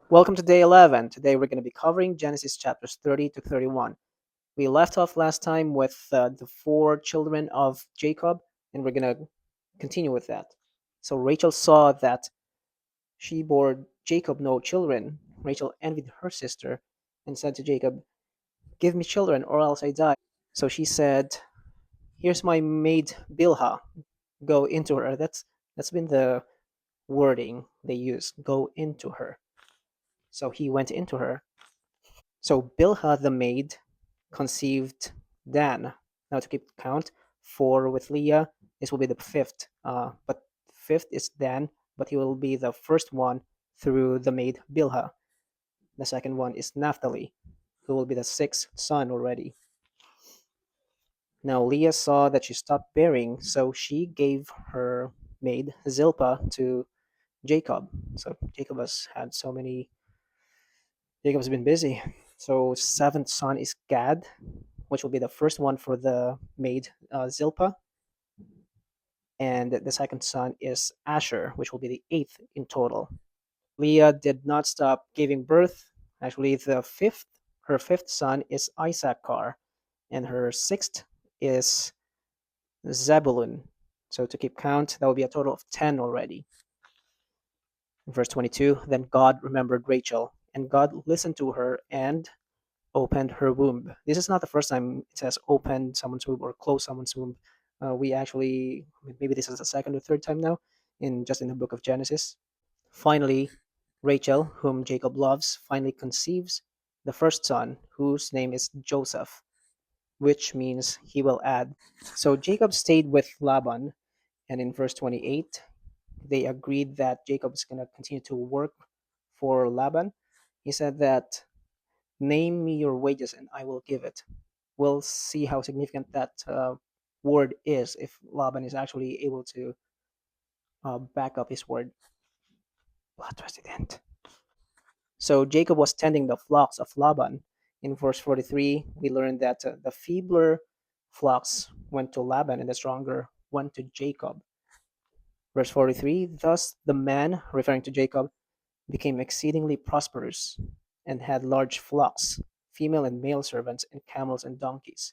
Welcome to day 11. Today we're going to be covering Genesis chapters 30 to 31. We left off last time with the four children of Jacob, and we're going to continue with that. So Rachel saw that she bore Jacob no children. Rachel envied her sister and said to Jacob, "Give me children or else I die." So she said, "Here's my maid Bilhah. Go into her." That's been the wording they use. Go into her. So he went into her. So Bilhah the maid conceived Dan. Now to keep count, four with Leah, this will be the fifth. But fifth is Dan, but he will be the first one through the maid Bilhah. The second one is Naphtali, who will be the sixth son already. Now Leah saw that she stopped bearing, so she gave her maid Zilpah to Jacob. So Jacob has had so many. Jacob's been busy. So seventh son is Gad, which will be the first one for the maid Zilpah, and the second son is Asher, which will be the eighth in total. Leah did not stop giving birth. Actually, her fifth son is Issachar, and her sixth is Zebulun. So to keep count, that will be a total of 10 already. In verse 22, then God remembered Rachel, and God listened to her and opened her womb. This is not the first time it says open someone's womb or close someone's womb. We actually, maybe this is the second or third time now, in the book of Genesis. Finally, Rachel, whom Jacob loves, finally conceives the first son, whose name is Joseph, which means he will add. So Jacob stayed with Laban, and in verse 28, they agreed that Jacob is going to continue to work for Laban. He said that, "Name me your wages and I will give it." We'll see how significant that word is if Laban is actually able to back up his word. Plot twist it. So Jacob was tending the flocks of Laban. In verse 43, we learn that the feebler flocks went to Laban and the stronger went to Jacob. Verse 43, thus the man, referring to Jacob, became exceedingly prosperous and had large flocks, female and male servants, and camels and donkeys.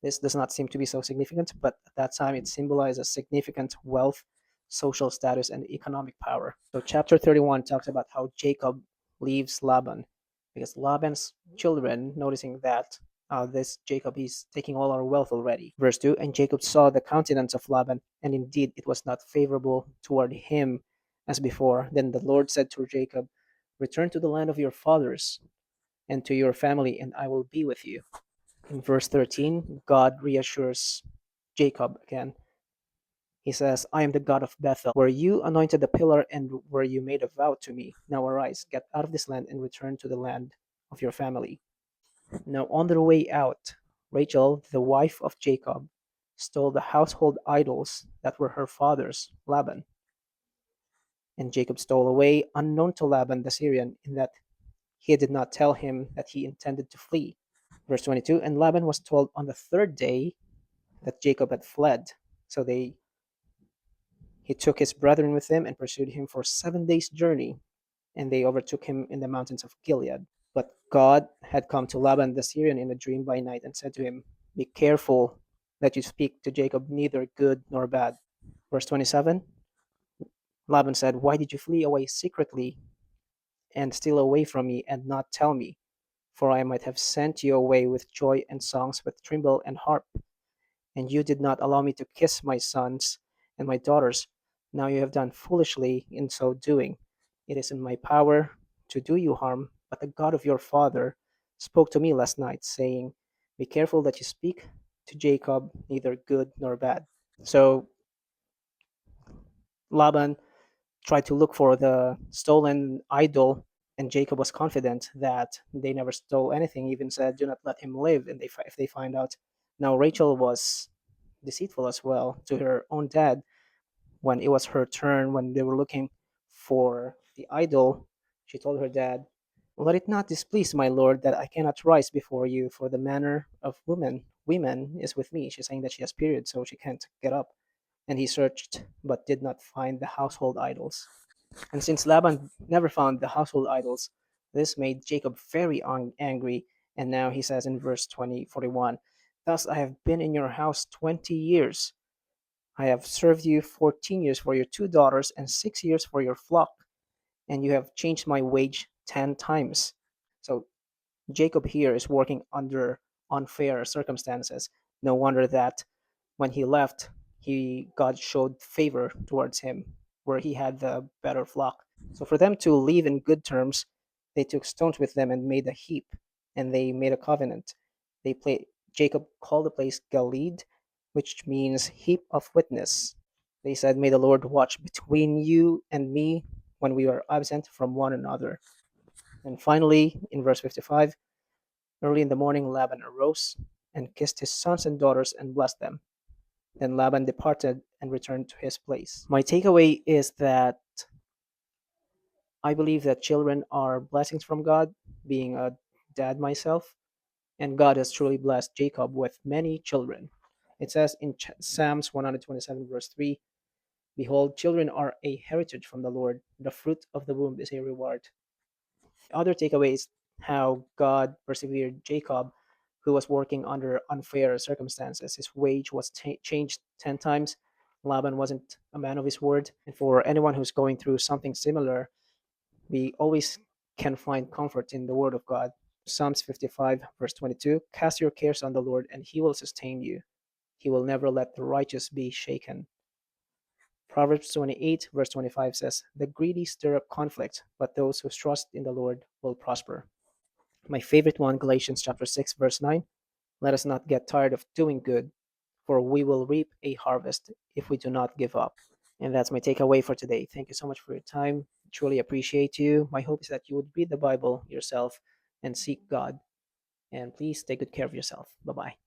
This does not seem to be so significant, but at that time it symbolized a significant wealth, social status, and economic power. So, chapter 31 talks about how Jacob leaves Laban because Laban's children, noticing that this Jacob is taking all our wealth already. Verse 2, and Jacob saw the countenance of Laban, and indeed it was not favorable toward him as before. Then the Lord said to Jacob, return to the land of your fathers and to your family, and I will be with you. In verse 13, God reassures Jacob again. He says, I am the God of Bethel, where you anointed the pillar and where you made a vow to me. Now arise, get out of this land and return to the land of your family. Now on their way out, Rachel, the wife of Jacob, stole the household idols that were her father's, Laban. And Jacob stole away, unknown to Laban the Syrian, in that he did not tell him that he intended to flee. Verse 22, and Laban was told on the third day that Jacob had fled. So he took his brethren with him and pursued him for 7 days' journey, and they overtook him in the mountains of Gilead. But God had come to Laban the Syrian in a dream by night and said to him, be careful that you speak to Jacob neither good nor bad. Verse 27, Laban said, why did you flee away secretly and steal away from me and not tell me? For I might have sent you away with joy and songs, with timbrel and harp. And you did not allow me to kiss my sons and my daughters. Now you have done foolishly in so doing. It is in my power to do you harm, but the God of your father spoke to me last night, saying, be careful that you speak to Jacob neither good nor bad. So Laban tried to look for the stolen idol, and Jacob was confident that they never stole anything, even said, do not let him live, and if they find out. Now Rachel was deceitful as well to her own dad. When it was her turn, when they were looking for the idol, she told her dad, let it not displease my lord that I cannot rise before you, for the manner of women is with me. She's saying that she has period, so she can't get up. And he searched but did not find the household idols. And since Laban never found the household idols, this made Jacob very angry. And now he says in verse 41, "Thus I have been in your house 20 years. I have served you 14 years for your two daughters and 6 years for your flock, and you have changed my wage 10 times." So Jacob here is working under unfair circumstances. No wonder that when he left, God showed favor towards him, where he had the better flock. So for them to leave in good terms, they took stones with them and made a heap, and they made a covenant. Jacob called the place Galeed, which means heap of witness. They said, "May the Lord watch between you and me when we are absent from one another." And finally, in verse 55, early in the morning, Laban arose and kissed his sons and daughters and blessed them. Then Laban departed and returned to his place. My takeaway is that I believe that children are blessings from God, being a dad myself, and God has truly blessed Jacob with many children. It says in Psalms 127, verse 3, "Behold, children are a heritage from the Lord, the fruit of the womb is a reward." Other takeaway is how God persevered Jacob, who was working under unfair circumstances. His wage was changed 10 times. Laban wasn't a man of his word. And for anyone who's going through something similar, we always can find comfort in the word of God. Psalms 55, verse 22, "Cast your cares on the Lord, and he will sustain you. He will never let the righteous be shaken." Proverbs 28, verse 25 says, "The greedy stir up conflict, but those who trust in the Lord will prosper." My favorite one, Galatians chapter 6, verse 9, "Let us not get tired of doing good, for we will reap a harvest if we do not give up." And that's my takeaway for today. Thank you so much for your time. Truly appreciate you. My hope is that you would read the Bible yourself and seek God. And please take good care of yourself. Bye bye.